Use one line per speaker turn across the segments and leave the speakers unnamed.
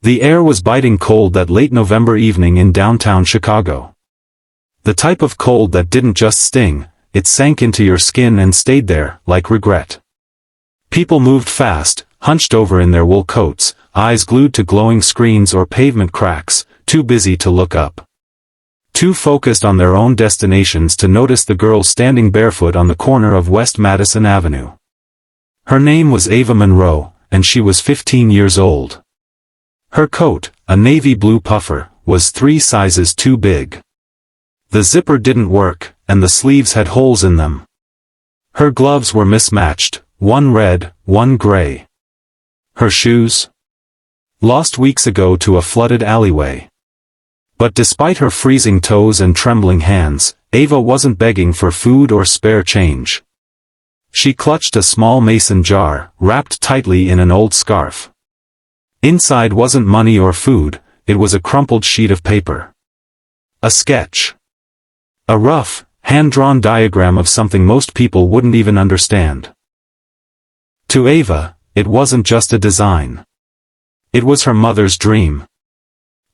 The air was biting cold that late November evening in downtown Chicago. The type of cold that didn't just sting, it sank into your skin and stayed there, like regret. People moved fast, hunched over in their wool coats, eyes glued to glowing screens or pavement cracks, too busy to look up. Too focused on their own destinations to notice the girl standing barefoot on the corner of West Madison Avenue. Her name was Ava Monroe, and she was 15 years old. Her coat, a navy blue puffer, was 3 sizes too big. The zipper didn't work, and the sleeves had holes in them. Her gloves were mismatched, one red, one gray. Her shoes? Lost weeks ago to a flooded alleyway. But despite her freezing toes and trembling hands, Ava wasn't begging for food or spare change. She clutched a small mason jar, wrapped tightly in an old scarf. Inside wasn't money or food, it was a crumpled sheet of paper. A sketch. A rough, hand-drawn diagram of something most people wouldn't even understand. To Ava, it wasn't just a design. It was her mother's dream.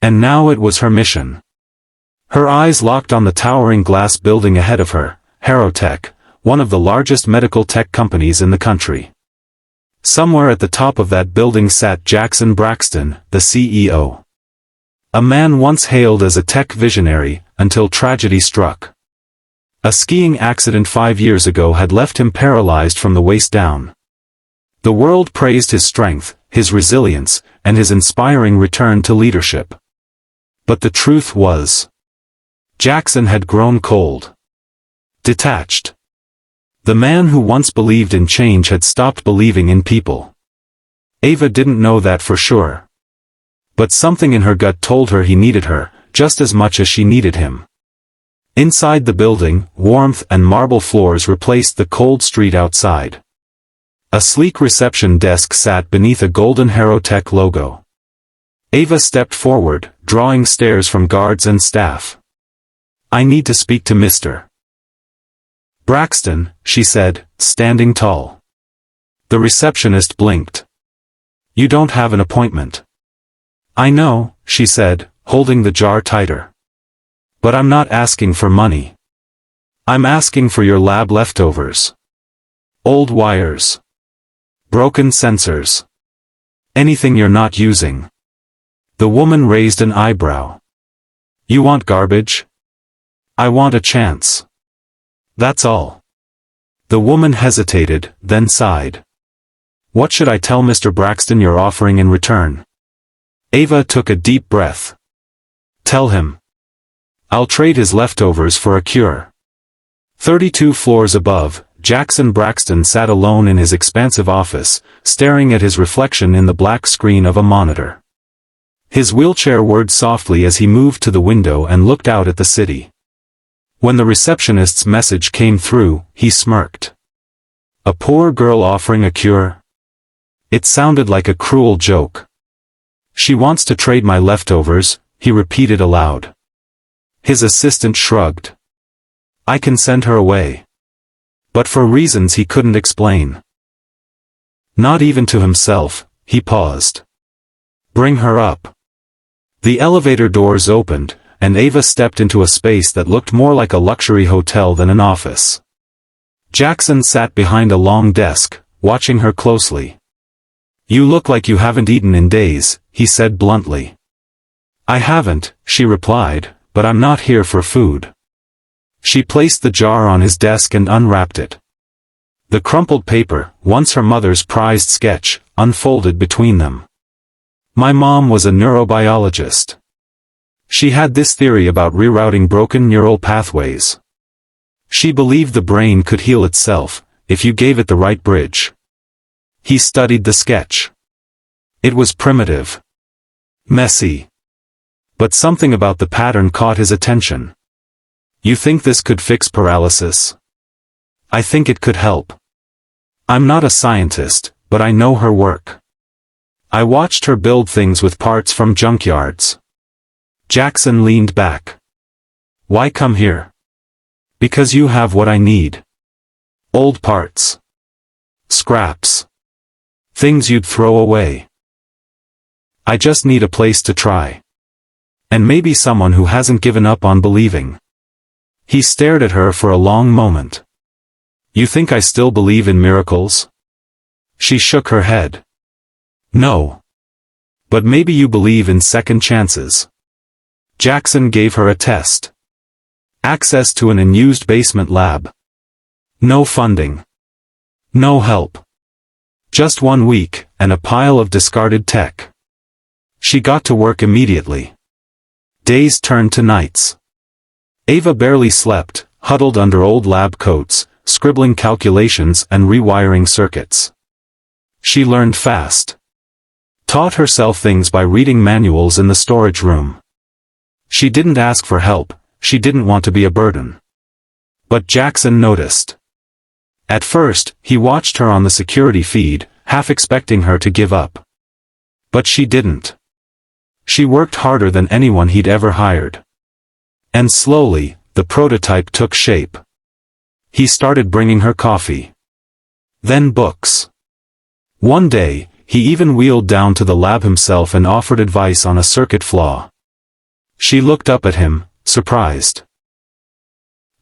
And now it was her mission. Her eyes locked on the towering glass building ahead of her, Harrowtech, one of the largest medical tech companies in the country. Somewhere at the top of that building sat Jackson Braxton, the CEO. A man once hailed as a tech visionary, until tragedy struck. A skiing accident 5 years ago had left him paralyzed from the waist down. The world praised his strength, his resilience, and his inspiring return to leadership. But the truth was, Jackson had grown cold. Detached. The man who once believed in change had stopped believing in people. Ava didn't know that for sure. But something in her gut told her he needed her, just as much as she needed him. Inside the building, warmth and marble floors replaced the cold street outside. A sleek reception desk sat beneath a golden Harrowtech logo. Ava stepped forward, drawing stares from guards and staff. "I need to speak to Mr. Braxton," she said, standing tall. The receptionist blinked. "You don't have an appointment." "I know," she said, holding the jar tighter. "But I'm not asking for money. I'm asking for your lab leftovers. Old wires. Broken sensors. Anything you're not using." The woman raised an eyebrow. "You want garbage?" "I want a chance. That's all." The woman hesitated, then sighed. "What should I tell Mr. Braxton you're offering in return?" Ava took a deep breath. "Tell him. I'll trade his leftovers for a cure." 32 floors above, Jackson Braxton sat alone in his expansive office, staring at his reflection in the black screen of a monitor. His wheelchair whirred softly as he moved to the window and looked out at the city. When the receptionist's message came through, he smirked. A poor girl offering a cure? It sounded like a cruel joke. "She wants to trade my leftovers," he repeated aloud. His assistant shrugged. "I can send her away." But for reasons he couldn't explain. Not even to himself, he paused. "Bring her up." The elevator doors opened, and Ava stepped into a space that looked more like a luxury hotel than an office. Jackson sat behind a long desk, watching her closely. "You look like you haven't eaten in days," he said bluntly. "I haven't," she replied, "but I'm not here for food." She placed the jar on his desk and unwrapped it. The crumpled paper, once her mother's prized sketch, unfolded between them. "My mom was a neurobiologist. She had this theory about rerouting broken neural pathways. She believed the brain could heal itself, if you gave it the right bridge." He studied the sketch. It was primitive. Messy. But something about the pattern caught his attention. "You think this could fix paralysis?" "I think it could help. I'm not a scientist, but I know her work. I watched her build things with parts from junkyards." Jackson leaned back. "Why come here?" "Because you have what I need. Old parts. Scraps. Things you'd throw away." I just need a place to try. And maybe someone who hasn't given up on believing. He stared at her for a long moment. You think I still believe in miracles? She shook her head. No. But maybe you believe in second chances. Jackson gave her a test. Access to an unused basement lab. No funding. No help. Just 1 week, and a pile of discarded tech. She got to work immediately. Days turned to nights. Ava barely slept, huddled under old lab coats, scribbling calculations and rewiring circuits. She learned fast. Taught herself things by reading manuals in the storage room. She didn't ask for help, she didn't want to be a burden. But Jackson noticed. At first, he watched her on the security feed, half expecting her to give up. But she didn't. She worked harder than anyone he'd ever hired. And slowly, the prototype took shape. He started bringing her coffee. Then books. One day, he even wheeled down to the lab himself and offered advice on a circuit flaw. She looked up at him, surprised.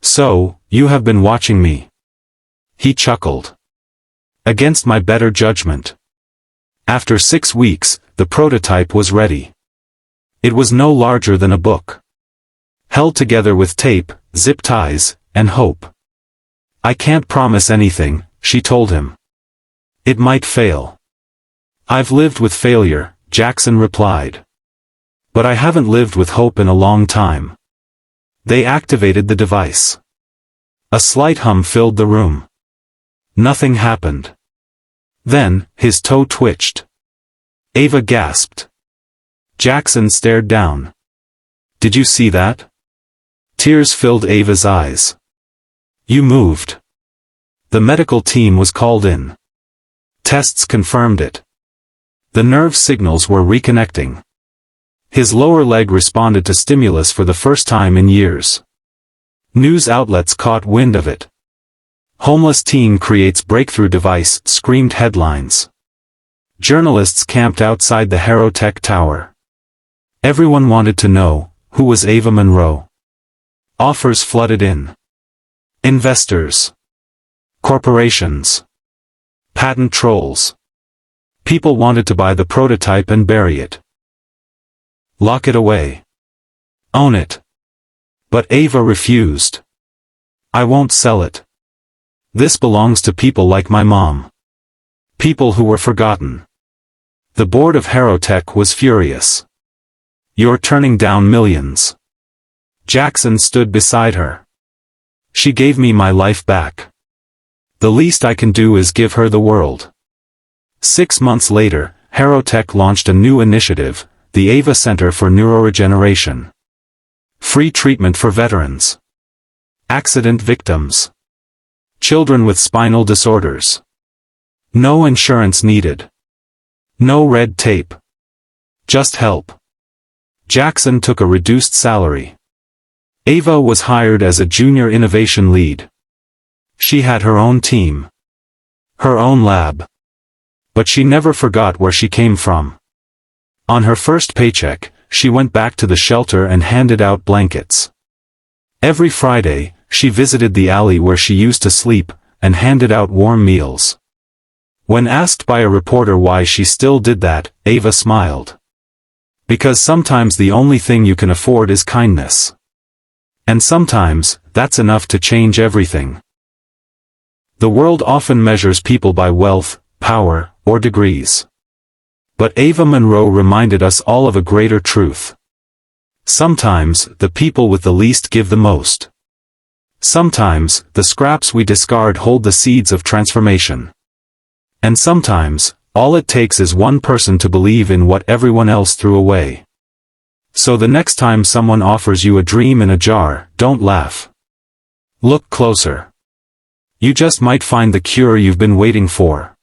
So, you have been watching me. He chuckled. Against my better judgment. After 6 weeks, the prototype was ready. It was no larger than a book. Held together with tape, zip ties, and hope. I can't promise anything, she told him. It might fail. I've lived with failure, Jackson replied. But I haven't lived with hope in a long time. They activated the device. A slight hum filled the room. Nothing happened. Then, his toe twitched. Ava gasped. Jackson stared down. Did you see that? Tears filled Ava's eyes. You moved. The medical team was called in. Tests confirmed it. The nerve signals were reconnecting. His lower leg responded to stimulus for the first time in years. News outlets caught wind of it. Homeless teen creates breakthrough device, screamed headlines. Journalists camped outside the Harrowtech Tower. Everyone wanted to know, who was Ava Monroe? Offers flooded in. Investors. Corporations. Patent trolls. People wanted to buy the prototype and bury it. Lock it away. Own it. But Ava refused. I won't sell it. This belongs to people like my mom. People who were forgotten. The board of Harrowtech was furious. You're turning down millions. Jackson stood beside her. She gave me my life back. The least I can do is give her the world. 6 months later, Harrowtech launched a new initiative, the Ava Center for Neuroregeneration. Free treatment for veterans. Accident victims. Children with spinal disorders. No insurance needed. No red tape. Just help. Jackson took a reduced salary. Ava was hired as a junior innovation lead. She had her own team. Her own lab. But she never forgot where she came from. On her first paycheck, she went back to the shelter and handed out blankets. Every Friday, she visited the alley where she used to sleep, and handed out warm meals. When asked by a reporter why she still did that, Ava smiled. Because sometimes the only thing you can afford is kindness. And sometimes, that's enough to change everything. The world often measures people by wealth, power, or degrees. But Ava Monroe reminded us all of a greater truth. Sometimes, the people with the least give the most. Sometimes, the scraps we discard hold the seeds of transformation. And sometimes, all it takes is one person to believe in what everyone else threw away. So the next time someone offers you a dream in a jar, don't laugh. Look closer. You just might find the cure you've been waiting for.